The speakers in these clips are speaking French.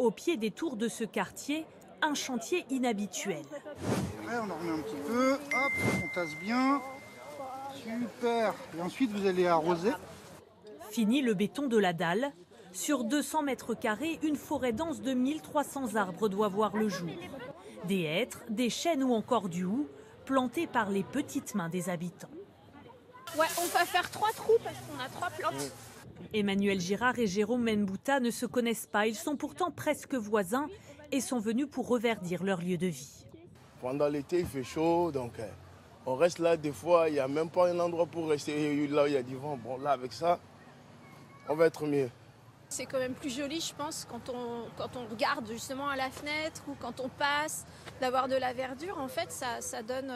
Au pied des tours de ce quartier, un chantier inhabituel. Après, on en remet un petit peu, hop, on tasse bien. Super. Et ensuite, vous allez arroser. Fini le béton de la dalle. Sur 200 mètres carrés, une forêt dense de 1300 arbres doit voir le jour. Des hêtres, des chênes ou encore du houx, plantés par les petites mains des habitants. Ouais, on va faire 3 trous parce qu'on a 3 plantes. Emmanuel Girard et Jérôme Menbouta ne se connaissent pas. Ils sont pourtant presque voisins et sont venus pour reverdir leur lieu de vie. Pendant l'été, il fait chaud, donc on reste là. Des fois, il n'y a même pas un endroit pour rester là où il y a du vent. Bon, là, avec ça, on va être mieux. C'est quand même plus joli, je pense, quand on regarde justement à la fenêtre ou quand on passe, d'avoir de la verdure. En fait, ça donne...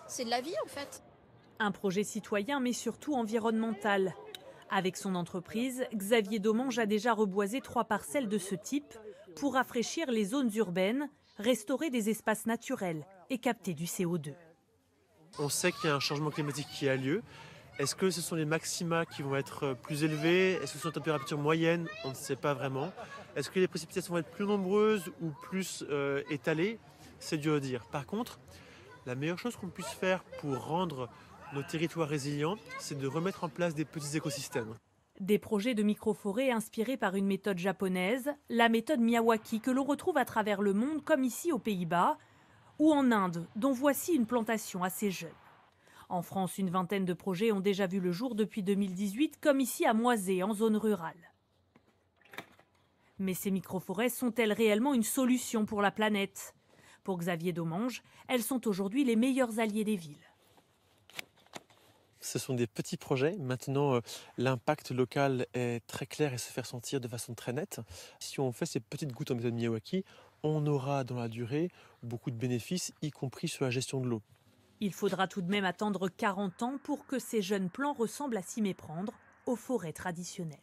c'est de la vie, en fait. Un projet citoyen, mais surtout environnemental. Avec son entreprise, Xavier Domange a déjà reboisé 3 parcelles de ce type pour rafraîchir les zones urbaines, restaurer des espaces naturels et capter du CO2. On sait qu'il y a un changement climatique qui a lieu. Est-ce que ce sont les maxima qui vont être plus élevés? Est-ce que ce sont les températures moyennes? On ne sait pas vraiment. Est-ce que les précipitations vont être plus nombreuses ou plus étalées? C'est dur à dire. Par contre, la meilleure chose qu'on puisse faire pour rendre nos territoires résilients, c'est de remettre en place des petits écosystèmes. Des projets de microforêts inspirés par une méthode japonaise, la méthode Miyawaki, que l'on retrouve à travers le monde, comme ici aux Pays-Bas, ou en Inde, dont voici une plantation assez jeune. En France, une vingtaine de projets ont déjà vu le jour depuis 2018, comme ici à Moisé, en zone rurale. Mais ces microforêts sont-elles réellement une solution pour la planète? Pour Xavier Domange, elles sont aujourd'hui les meilleurs alliés des villes. Ce sont des petits projets. Maintenant, l'impact local est très clair et se fait ressentir de façon très nette. Si on fait ces petites gouttes en méthode Miyawaki, on aura dans la durée beaucoup de bénéfices, y compris sur la gestion de l'eau. Il faudra tout de même attendre 40 ans pour que ces jeunes plants ressemblent à s'y méprendre aux forêts traditionnelles.